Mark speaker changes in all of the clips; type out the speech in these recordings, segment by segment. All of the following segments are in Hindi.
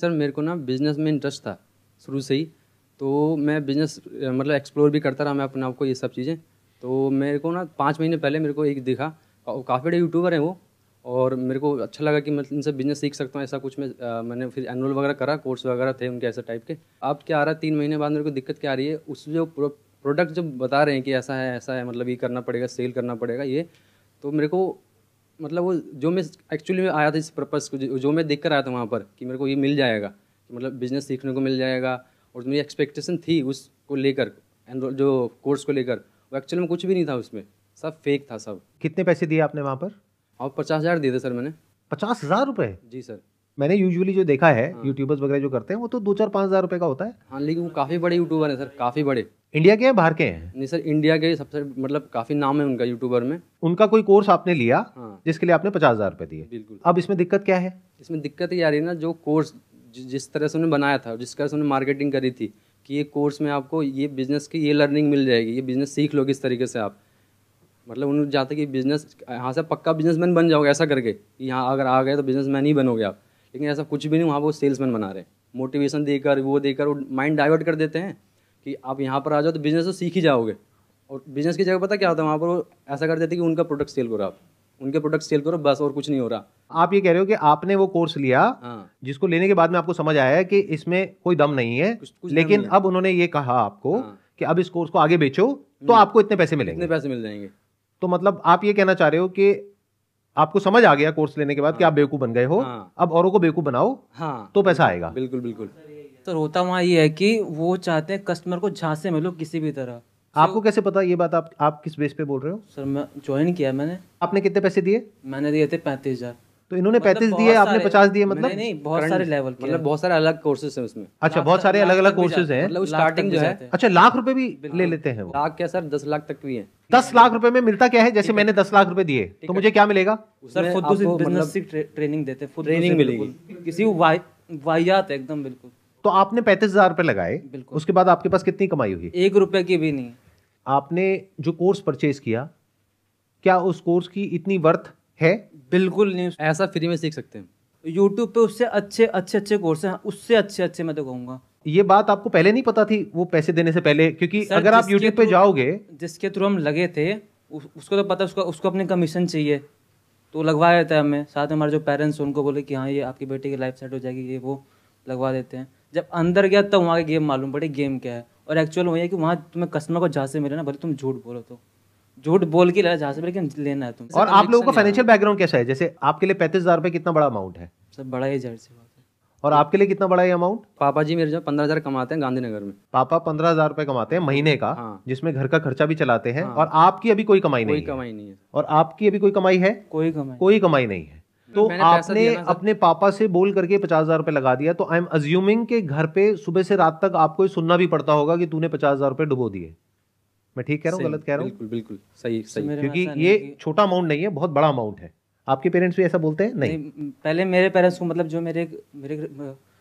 Speaker 1: सर मेरे को ना बिज़नेस में इंटरेस्ट था शुरू से ही। तो मैं बिज़नेस मतलब एक्सप्लोर भी करता रहा मैं अपने आप को, ये सब चीज़ें। तो मेरे को ना 5 महीने पहले मेरे को एक दिखा, काफ़ी बड़े यूट्यूबर हैं वो, और मेरे को अच्छा लगा कि मैं इनसे बिज़नेस सीख सकता हूँ, ऐसा कुछ मैंने फिर एनरोल वगैरह करा, कोर्स वगैरह थे उनके ऐसे टाइप के। अब क्या आ रहा है 3 महीने बाद मेरे को दिक्कत क्या आ रही है, उस जो प्रोडक्ट जो बता रहे हैं कि ऐसा है मतलब ये करना पड़ेगा, सेल करना पड़ेगा ये। तो मेरे को मतलब वो जो मैं एक्चुअली में आया था इस पर्पज़ को, जो मैं देख कर आया था वहाँ पर कि मेरे को ये मिल जाएगा, कि मतलब बिज़नेस सीखने को मिल जाएगा, और जो मेरी एक्सपेक्टेशन थी उसको लेकर, एनरोल जो कोर्स को लेकर, वो एक्चुअली में कुछ भी नहीं था उसमें, सब फेक था सब।
Speaker 2: कितने पैसे दिए आपने वहाँ पर?
Speaker 1: और 50,000 दिए थे सर मैंने।
Speaker 2: 50,000 रुपए?
Speaker 1: जी सर।
Speaker 2: मैंने यूजुअली जो देखा है
Speaker 1: हाँ
Speaker 2: यूट्यूबर्स वगैरह जो करते हैं वो तो 2-4-5 हज़ार रुपए का होता है।
Speaker 1: हाँ, लेकिन वो काफ़ी बड़े यूट्यूबर हैं सर, काफ़ी बड़े।
Speaker 2: इंडिया के हैं बाहर के हैं?
Speaker 1: नहीं सर, इंडिया के सबसे मतलब काफ़ी नाम है उनका यूट्यूबर में।
Speaker 2: उनका कोई कोर्स आपने लिया
Speaker 1: हाँ
Speaker 2: जिसके लिए आपने 50,000 रुपए दिए?
Speaker 1: बिल्कुल।
Speaker 2: अब इसमें दिक्कत क्या है?
Speaker 1: इसमें दिक्कत ये आ रही है ना, जो कोर्स जिस तरह से उन्होंने बनाया था, जिस तरह से उन्होंने मार्केटिंग करी थी कि ये कोर्स में आपको ये बिज़नेस की ये लर्निंग मिल जाएगी, ये बिज़नेस सीख लोगे इस तरीके से आप, मतलब उन्होंने चाहते कि बिज़नेस यहाँ से पक्का बिजनेसमैन बन जाओगे, ऐसा करके कि यहाँ अगर आ गए तो बिजनेसमैन ही बनोगे आप। लेकिन ऐसा कुछ भी नहीं, वहाँ वो सेल्समैन बना रहे हैं, मोटिवेशन देकर वो माइंड डाइवर्ट कर देते हैं कि आप यहाँ पर आ जाओ तो बिज़नेस तो सीख ही जाओगे। और बिज़नेस की जगह पता क्या होता है वहाँ पर, वो ऐसा कर देते हैं कि उनका प्रोडक्ट सेल करो आप, उनके प्रोडक्ट सेल करो बस, और कुछ नहीं हो रहा।
Speaker 2: आप ये कह रहे हो कि आपने वो कोर्स लिया
Speaker 1: हाँ,
Speaker 2: जिसको लेने के बाद में आपको समझ आया है कि इसमें कोई दम नहीं है,
Speaker 1: कुछ दम
Speaker 2: लेकिन
Speaker 1: नहीं है।
Speaker 2: अब उन्होंने ये कहा आपको
Speaker 1: हाँ,
Speaker 2: कि अब इस कोर्स को आगे बेचो तो आपको इतने पैसे
Speaker 1: इतने
Speaker 2: मिलेंगे।
Speaker 1: पैसे मिल जाएंगे।
Speaker 2: तो मतलब आप ये कहना चाह रहे हो कि आपको समझ आ गया कोर्स लेने के बाद कि
Speaker 1: हाँ
Speaker 2: आप बेवकूफ बन गए हो,
Speaker 1: हाँ
Speaker 2: अब औरों को बेवकूफ बनाओ
Speaker 1: हाँ,
Speaker 2: तो पैसा आएगा।
Speaker 1: बिल्कुल बिल्कुल।
Speaker 3: सर होता वहाँ ये है कि वो चाहते हैं कस्टमर को झांसे में लो किसी भी तरह।
Speaker 2: आपको कैसे पता ये बात? आप किस बेस पे बोल रहे हो?
Speaker 3: सर मैं ज्वाइन किया मैंने।
Speaker 2: आपने कितने पैसे दिए?
Speaker 3: मैंने दिए थे 35,000।
Speaker 2: तो इन्होंने
Speaker 3: मतलब
Speaker 2: 35
Speaker 3: बहुत
Speaker 2: दिए, आपने
Speaker 3: सारे-
Speaker 2: 50 दिए, मतलब
Speaker 3: नहीं नहीं, बहुत सारे लेवल के
Speaker 1: मतलब बहुत सारे अलग कोर्सेज हैं उसमें।
Speaker 2: अच्छा, बहुत सारे अलग अलग कोर्सेज हैं।
Speaker 1: मतलब
Speaker 3: लाख
Speaker 1: स्टार्टिंग
Speaker 3: तक भी
Speaker 1: जो है
Speaker 3: जाते हैं।
Speaker 2: अच्छा, लाख रुपए भी ले लेते हैं वो?
Speaker 1: लाख क्या सर, 10 लाख तक भी है।
Speaker 2: 10 लाख रुपए में मिलता क्या है? जैसे मैंने 10 लाख रुपए दिए तो मुझे क्या मिलेगा?
Speaker 3: सर
Speaker 1: उसमें
Speaker 3: खुद
Speaker 1: आपको
Speaker 3: बिजनेस
Speaker 1: मतलब
Speaker 3: की ट्रेनिंग देते हैं, खुद
Speaker 1: ट्रेनिंग
Speaker 3: से
Speaker 1: मिलेगी।
Speaker 3: बिल्कुल। किसी को वाहियात है एकदम बिल्कुल।
Speaker 2: तो आपने 35,000 रुपए लगाए,
Speaker 3: बिल्कुल।
Speaker 2: उसके बाद आपके पास कितनी कमाई हुई?
Speaker 3: 1 रुपए की भी नहीं।
Speaker 2: आपने जो कोर्स परचेज किया, क्या उस कोर्स की इतनी वर्थ है?
Speaker 3: बिल्कुल नहीं।
Speaker 1: ऐसा फ्री में सीख सकते हैं।
Speaker 3: यूट्यूब पे उससे अच्छे कोर्स हैं, उससे अच्छे मैं तो कहूँगा।
Speaker 2: ये बात आपको पहले नहीं पता थी वो पैसे देने से पहले? क्योंकि
Speaker 3: सर,
Speaker 2: अगर आप
Speaker 3: जिसके
Speaker 2: यूट्यूब पे
Speaker 3: थ्रू-
Speaker 2: जाओगे,
Speaker 3: जिसके थ्रू हम लगे थे उसको तो पता, उसको अपनी कमीशन चाहिए तो लगवा देता है हमें। साथ में हमारे जो पेरेंट्स उनको बोले कि हाँ ये आपकी बेटी की लाइफ सेट हो जाएगी, ये वो लगवा देते हैं। जब अंदर गया तब वहाँ की गेम मालूम पड़ी गेम क्या है। और एक्चुअल वही है कि वहाँ तुम्हें कस्टमर को जहाँ से मिले ना, भले तुम झूठ बोलो तो झूठ बोल के लेना जहाँ से, लेकिन लेना है तुम।
Speaker 2: और आप लोगों का फाइनेंशियल बैकग्राउंड कैसा है? जैसे आपके लिए 35,000 रुपए कितना बड़ा अमाउंट है,
Speaker 3: सब बड़ा ही जाहिर सी बात है।
Speaker 2: और आपके लिए कितना बड़ा ये अमाउंट?
Speaker 1: पापा जी मेरे जो 15,000 कमाते हैं गांधीनगर में।
Speaker 2: पापा 15,000 रुपए कमाते हैं महीने का,
Speaker 1: हाँ।
Speaker 2: जिसमें घर का खर्चा भी चलाते हैं,
Speaker 1: हाँ।
Speaker 2: और आपकी अभी कोई कमाई
Speaker 1: कोई
Speaker 2: नहीं है।
Speaker 1: कमाई नहीं है।
Speaker 2: और आपकी अभी कोई कमाई है?
Speaker 3: कोई कमाई
Speaker 2: कोई कमाई नहीं है। तो
Speaker 1: मैंने पैसा
Speaker 2: आपने
Speaker 1: दिया ना सर।
Speaker 2: अपने पापा से बोल करके 50,000 रुपए लगा दिया, तो आई एम अज्यूमिंग के घर पे सुबह से रात तक आपको ये सुनना भी पड़ता होगा कि तूने 50,000 रुपए डुबो दिए। मैं ठीक कह रहा हूँ, गलत कह रहा हूँ?
Speaker 1: बिल्कुल बिल्कुल सही सही।
Speaker 3: मेरे में
Speaker 2: क्योंकि
Speaker 3: ऐसा नहीं
Speaker 2: ये
Speaker 3: है कि-
Speaker 2: छोटा अमाउंट नहीं है, बहुत बड़ा अमाउंट है। आपके पेरेंट्स भी ऐसा बोलते हैं? नहीं।
Speaker 3: पहले मेरे पेरेंट्स को, मतलब जो मेरे मेरे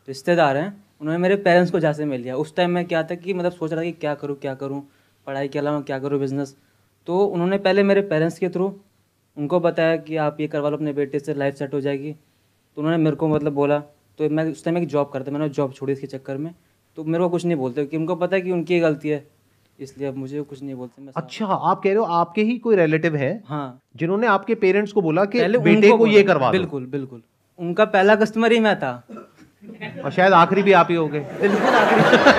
Speaker 3: रिश्तेदार हैं, उन्होंने मेरे पेरेंट्स को जहाँ से मिल लिया। उस टाइम में क्या था कि मतलब सोच रहा था कि क्या करूँ पढ़ाई के अलावा क्या करूँ बिजनेस। तो उन्होंने पहले मेरे पेरेंट्स के थ्रू उनको बताया कि आप ये करवा लो अपने बेटे से, लाइफ सेट हो जाएगी। तो उन्होंने मेरे को मतलब बोला, तो मैं उस टाइम एक जॉब करता, मैंने जॉब छोड़ी इसके चक्कर में। तो मेरे को कुछ नहीं बोलते कि उनको पता है कि उनकी गलती है, इसलिए अब मुझे कुछ नहीं बोलते। मैं
Speaker 2: अच्छा, आप कह रहे हो आपके ही कोई रिलेटिव हैं
Speaker 3: हाँ,
Speaker 2: जिन्होंने आपके पेरेंट्स को बोला कि
Speaker 3: पहले
Speaker 2: बेटे
Speaker 3: उनको
Speaker 2: को ये
Speaker 3: बोला।
Speaker 2: करवा दो,
Speaker 3: बिल्कुल बिल्कुल, उनका पहला कस्टमर ही मैं था।
Speaker 2: और शायद आखिरी भी आप ही होंगे।
Speaker 3: बिल्कुल आखिरी।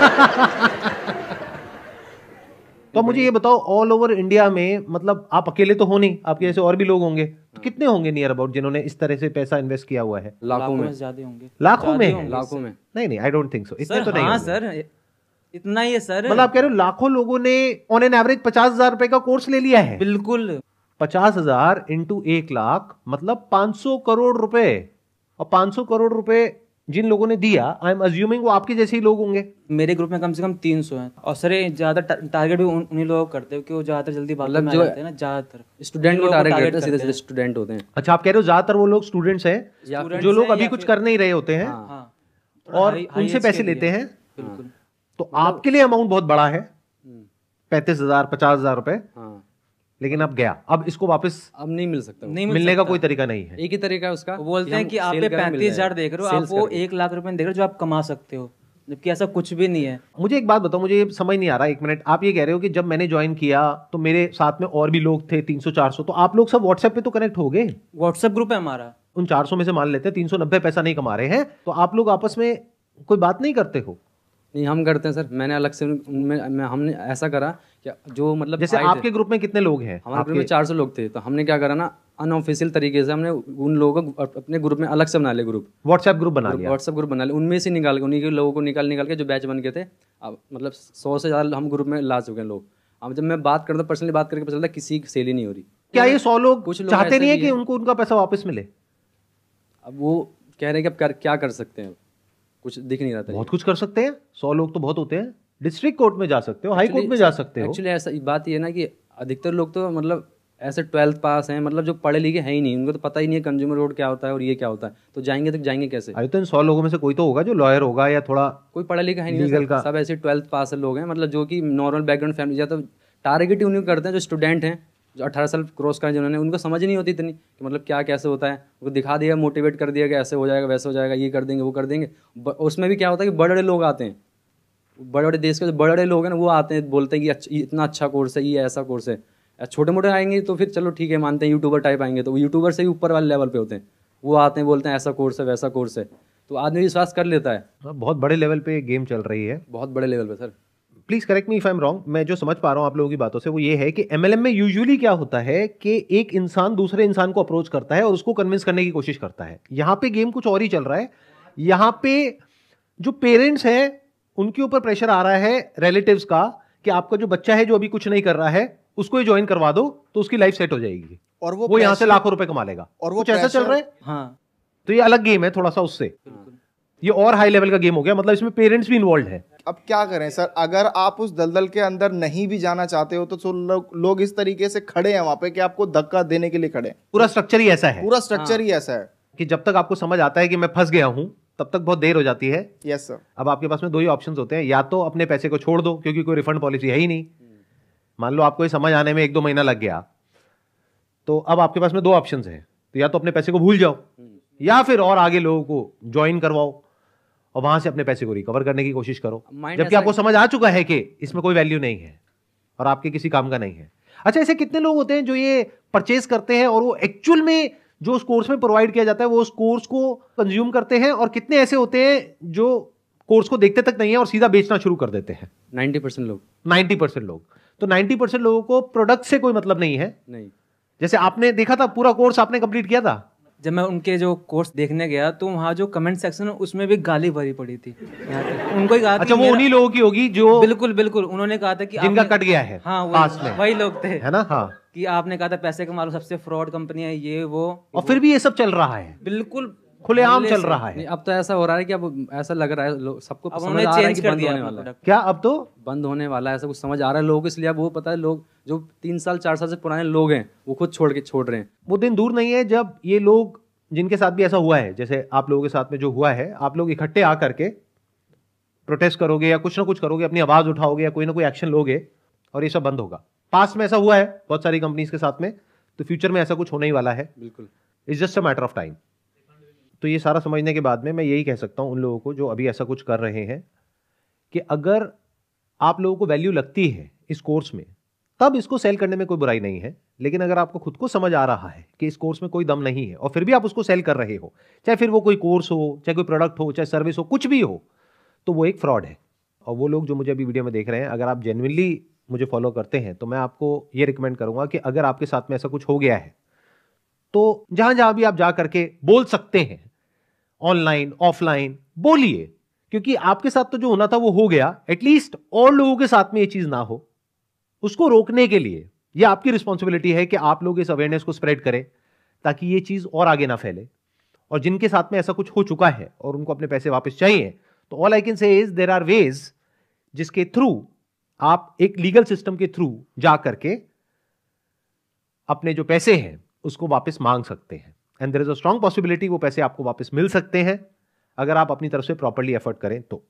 Speaker 2: तो मुझे ये बताओ, ऑल ओवर इंडिया में, मतलब आप अकेले तो हो नहीं, आपके जैसे और भी लोग होंगे, तो कितने होंगे नियर अबाउट जिन्होंने इस तरह से पैसा इन्वेस्ट किया हुआ है?
Speaker 1: लाखों में।
Speaker 3: ज्यादा होंगे।
Speaker 2: लाखों में?
Speaker 1: लाखों में।
Speaker 2: नहीं, आई डोंट थिंक सो, इतने
Speaker 3: सर
Speaker 2: तो नहीं
Speaker 3: हाँ
Speaker 2: होंगे।
Speaker 3: सर, इतना ही है सर।
Speaker 2: मतलब आप कह रहे हो लाखों लोगों ने ऑन एन एवरेज 50,000 रुपए का कोर्स ले लिया है?
Speaker 3: बिल्कुल।
Speaker 2: 50,000 इंटू 1 लाख मतलब 500 करोड़ रुपए। और 500 करोड़ रुपए जिन लोगों ने दिया, आई एम अज्यूमिंग वो आपके जैसे ही लोग होंगे।
Speaker 3: मेरे ग्रुप में कम से कम 300 हैं। और सर ये ज्यादा टारगेट भी उन्हीं लोगों को करते हैं, क्योंकि वो ज्यादातर जल्दी बातों
Speaker 1: मतलब
Speaker 3: में आ
Speaker 1: जो
Speaker 3: जाते हैं ना, ज्यादातर
Speaker 1: स्टूडेंट को
Speaker 3: लोगों को
Speaker 1: टारगेट
Speaker 3: target
Speaker 1: करते हैं, सीधे
Speaker 3: करते
Speaker 1: सीधे स्टूडेंट होते हैं।
Speaker 2: अच्छा, आप कह रहे हो ज्यादातर वो लोग स्टूडेंट्स हैं
Speaker 3: Students
Speaker 2: जो लोग
Speaker 3: हैं
Speaker 2: अभी
Speaker 3: या
Speaker 2: कुछ
Speaker 3: फिर-
Speaker 2: कर नहीं रहे होते हैं,
Speaker 1: हाँ।
Speaker 3: हाँ,
Speaker 2: और
Speaker 3: high
Speaker 2: उनसे
Speaker 3: age
Speaker 2: पैसे
Speaker 3: के लिए।
Speaker 2: लेते हैं।
Speaker 3: बिल्कुल।
Speaker 2: तो आपके लिए अमाउंट बहुत बड़ा है, 35,000 50,000 रुपए।
Speaker 1: हाँ।
Speaker 2: लेकिन अब गया, अब इसको वापस
Speaker 1: अब नहीं मिल सकता वो।
Speaker 3: नहीं मिल
Speaker 2: मिलने का
Speaker 3: सकता।
Speaker 2: कोई तरीका नहीं है।
Speaker 1: एक ही तरीका है उसका,
Speaker 3: वो बोलते हैं
Speaker 1: हम
Speaker 3: कि आप
Speaker 1: sale
Speaker 3: पे
Speaker 1: करें, मिल
Speaker 3: 35,000
Speaker 1: जाएगा।
Speaker 3: देख रहे हो, आप
Speaker 1: Sales
Speaker 3: वो
Speaker 1: करके।
Speaker 3: 1 लाख रुपए देख रहे हो जो आप कमा सकते हो, जबकि ऐसा कुछ भी नहीं है।
Speaker 2: मुझे एक बात बताओ, मुझे ये समझ नहीं आ रहा, 1 मिनट। आप ये कह रहे हो कि जब मैंने ज्वाइन किया तो मेरे साथ में और भी लोग थे 300-400, तो आप लोग सब व्हाट्सएप पे तो कनेक्ट हो गए।
Speaker 3: व्हाट्सएप ग्रुप है हमारा।
Speaker 2: उन 400 में से मान लेते हैं 390 पैसा नहीं कमा रहे हैं, तो आप लोग आपस में कोई बात नहीं करते हो?
Speaker 1: नहीं, हम करते हैं सर। मैंने अलग से हमने ऐसा करा कि जो मतलब
Speaker 2: जैसे
Speaker 1: आए थे,
Speaker 2: आपके ग्रुप में कितने लोग हैं?
Speaker 1: हमारे ग्रुप में 400 लोग थे, तो हमने क्या करा ना, अनऑफिशियल तरीके से हमने उन लोगों को अपने ग्रुप में अलग से बना लिया, ग्रुप
Speaker 2: व्हाट्सएप ग्रुप बना लिया।
Speaker 1: व्हाट्सएप ग्रुप बना लिया, उनमें से निकाल के, उन्हीं के लोगों को निकाल के जो बैच बन के थे, अब मतलब 100 से ज़्यादा हम ग्रुप में ला चुके हैं लोग। अब जब मैं बात करता हूँ, पर्सनली बात करके पता चलता है किसी की सेल ही नहीं हो रही।
Speaker 2: क्या ये 100 लोग
Speaker 1: कुछ लोग
Speaker 2: चाहते
Speaker 1: ऐसे
Speaker 2: नहीं है
Speaker 1: भी
Speaker 2: कि
Speaker 1: हैं।
Speaker 2: उनको उनका पैसा वापस मिले?
Speaker 1: अब वो कह रहे हैं कि अब क्या कर सकते हैं, कुछ दिख नहीं रहा था।
Speaker 2: बहुत कुछ कर सकते हैं, 100 लोग तो बहुत होते हैं। डिस्ट्रिक्ट कोर्ट में जा सकते हो, हाई कोर्ट में जा सकते हो।
Speaker 1: एक्चुअली ऐसा बात ये है ना कि अधिकतर लोग तो मतलब ऐसे 12th पास हैं, मतलब जो पढ़े लिखे हैं ही नहीं, उनको तो पता ही नहीं है कंज्यूमर कोर्ट क्या होता है और ये क्या होता है, तो जाएंगे कैसे?
Speaker 2: अरे तो इन 100 लोगों में से कोई तो होगा जो लॉयर होगा या थोड़ा
Speaker 1: कोई पढ़ा लिखा है नहीं
Speaker 2: लीगल
Speaker 1: है,
Speaker 2: का।
Speaker 1: सब ऐसे 12th पास लोग हैं, मतलब जो कि नॉर्मल बैकग्राउंड फैमिली, या तो टारगेट ही उन्हें करते हैं जो स्टूडेंट हैं, जो 18 साल क्रॉस करें जिन्होंने, उनको समझ नहीं होती इतनी कि मतलब क्या कैसे होता है। उनको दिखा दिया, मोटिवेट कर दिया कि ऐसे हो जाएगा, वैसे हो जाएगा, ये कर देंगे, वो कर देंगे। उसमें भी क्या होता है कि बड़े बड़े लोग आते हैं, बड़े बड़े देश के जो बड़े बड़े लोग हैं ना, वो आते हैं, बोलते हैं कि इतना अच्छा कोर्स है, ये ऐसा कोर्स है। छोटे मोटे आएंगे तो फिर चलो ठीक है, मानते हैं, यूट्यूबर टाइप आएंगे तो वो यूट्यूबर से भी ऊपर वाले लेवल पे होते हैं, वो आते हैं, बोलते हैं ऐसा कोर्स है, वैसा कोर्स है, तो आदमी विश्वास कर लेता है।
Speaker 2: बहुत बड़े लेवल पे गेम चल रही है।
Speaker 1: बहुत बड़े लेवल पे sir.
Speaker 2: Please correct me if I am wrong. मैं जो समझ पा रहा हूं आप लोगों की बातों से वो ये है कि एमएलएम में यूजुअली क्या होता है कि एक इंसान दूसरे इंसान को अप्रोच करता है और उसको कन्विंस करने की कोशिश करता है। यहां पे गेम कुछ और ही चल रहा है। यहां पे जो पेरेंट्स हैं उनके ऊपर प्रेशर आ रहा है रिलेटिव्स का कि आपका जो बच्चा है जो अभी कुछ नहीं कर रहा है उसको ही ज्वाइन करवा दो तो उसकी लाइफ सेट हो जाएगी
Speaker 4: और
Speaker 2: वो यहां से लाखों रुपए कमा लेगा।
Speaker 4: और वो
Speaker 2: कुछ ऐसा चल रहा है।
Speaker 3: हाँ,
Speaker 2: तो ये अलग गेम है थोड़ा सा उससे, ये और हाई लेवल का गेम हो गया, मतलब इसमें पेरेंट्स भी इन्वॉल्व है।
Speaker 4: अब क्या करें सर, अगर आप उस दलदल के अंदर नहीं भी जाना चाहते हो तो लोग इस तरीके से खड़े हैं वहां पे कि आपको धक्का देने के लिए खड़े हैं।
Speaker 2: पूरा स्ट्रक्चर ही ऐसा है
Speaker 4: पूरा स्ट्रक्चर ही ऐसा है
Speaker 2: कि जब तक आपको समझ आता है कि मैं फंस गया हूं तब तक बहुत देर हो जाती है।
Speaker 4: Yes sir.
Speaker 2: अब आपके पास में दो ही ऑप्शंस होते हैं, या तो अपने पैसे को छोड़ दो क्योंकि कोई रिफंड पॉलिसी है ही नहीं। मान लो आपको ये समझ आने में 1-2 महीना लग गया, तो अब आपके पास में 2 ऑप्शंस हैं, तो या तो अपने पैसे को भूल जाओ या फिर और आगे लोगों को ज्वाइन करवाओ और वहां से अपने पैसे को रिकवर करने की कोशिश करो, जबकि आपको समझ आ चुका है कि इसमें कोई वैल्यू नहीं है और आपके किसी काम का नहीं है। अच्छा, ऐसे कितने लोग होते हैं जो ये परचेज करते हैं और वो एक्चुअल में जो उस कोर्स में प्रोवाइड किया जाता है वो उस कोर्स को कंज्यूम करते हैं, और कितने ऐसे होते हैं जो कोर्स को देखते तक नहीं है और सीधा बेचना शुरू कर देते हैं?
Speaker 1: 90% लोग।
Speaker 2: 90% लोग। तो 90% लोगों को प्रोडक्ट से कोई मतलब नहीं है।
Speaker 1: नहीं।
Speaker 2: जैसे आपने देखा था पूरा कोर्स आपने कंप्लीट किया था,
Speaker 3: जब मैं उनके जो कोर्स देखने गया तो वहाँ जो कमेंट सेक्शन है उसमें भी गाली भरी पड़ी थी। उनको ही कहा
Speaker 2: अच्छा वो उन्हीं लोगों की होगी जो
Speaker 3: बिल्कुल बिल्कुल उन्होंने कहा था कि
Speaker 2: जिनका
Speaker 3: आपने-
Speaker 2: कट गया है।
Speaker 3: हाँ
Speaker 2: पास में
Speaker 3: वही लोग थे,
Speaker 2: है ना। हाँ,
Speaker 3: कि आपने कहा था पैसे कमा लो, सबसे फ्रॉड कंपनी है ये वो,
Speaker 2: और फिर भी ये सब चल रहा है,
Speaker 3: बिल्कुल
Speaker 2: खुलेआम चल रहा
Speaker 1: नहीं,
Speaker 2: है।
Speaker 1: अब तो ऐसा हो रहा है कि अब ऐसा लग रहा है सबको
Speaker 3: अब
Speaker 1: समझ
Speaker 3: उन्होंने
Speaker 1: आ रहा है
Speaker 3: चेंज
Speaker 1: कि
Speaker 3: कर
Speaker 1: बंद
Speaker 3: दिया
Speaker 1: होने
Speaker 3: अपना
Speaker 1: वाला है।
Speaker 3: प्रोडक्ट।
Speaker 2: क्या अब तो
Speaker 1: बंद होने वाला है, ऐसा कुछ समझ आ रहा है लोगों को, इसलिए अब वो पता है, लोग जो 3 साल 4 साल से पुराने लोग हैं वो खुद छोड़ रहे हैं।
Speaker 2: वो दिन दूर नहीं है जब ये लोग जिनके साथ भी ऐसा हुआ है, जैसे आप लोगों के साथ में जो हुआ है, आप लोग इकट्ठे आकर के प्रोटेस्ट करोगे या कुछ ना कुछ करोगे, अपनी आवाज उठाओगे या कोई ना कोई एक्शन लोगे और ये सब बंद होगा। पास्ट में ऐसा हुआ है बहुत सारी कंपनीज के साथ में, तो फ्यूचर में ऐसा कुछ होने ही वाला है।
Speaker 1: बिल्कुल।
Speaker 2: It's just a matter of time. तो ये सारा समझने के बाद में मैं यही कह सकता हूं उन लोगों को जो अभी ऐसा कुछ कर रहे हैं कि अगर आप लोगों को वैल्यू लगती है इस कोर्स में तब इसको सेल करने में कोई बुराई नहीं है, लेकिन अगर आपको खुद को समझ आ रहा है कि इस कोर्स में कोई दम नहीं है और फिर भी आप उसको सेल कर रहे हो, चाहे फिर वो कोई कोर्स हो, चाहे कोई प्रोडक्ट हो, चाहे सर्विस हो, कुछ भी हो, तो वो एक फ्रॉड है। और वो लोग जो मुझे अभी वीडियो में देख रहे हैं, अगर आप जेन्युइनली मुझे फॉलो करते हैं तो मैं आपको ये रिकमेंड करूंगा कि अगर आपके साथ में ऐसा कुछ हो गया है तो जहां जहां भी आप जा करके बोल सकते हैं, ऑनलाइन ऑफलाइन बोलिए, क्योंकि आपके साथ तो जो होना था वो हो गया, एटलीस्ट और लोगों के साथ में ये चीज ना हो, उसको रोकने के लिए ये आपकी रिस्पॉन्सिबिलिटी है कि आप लोग इस अवेयरनेस को स्प्रेड करें ताकि ये चीज और आगे ना फैले। और जिनके साथ में ऐसा कुछ हो चुका है और उनको अपने पैसे वापस चाहिए, तो all I can say is there are ways जिसके थ्रू आप एक लीगल सिस्टम के थ्रू जा करके अपने जो पैसे हैं उसको वापस मांग सकते हैं, and there is a strong possibility वो पैसे आपको वापस मिल सकते हैं अगर आप अपनी तरफ से प्रॉपर्ली एफर्ट करें तो।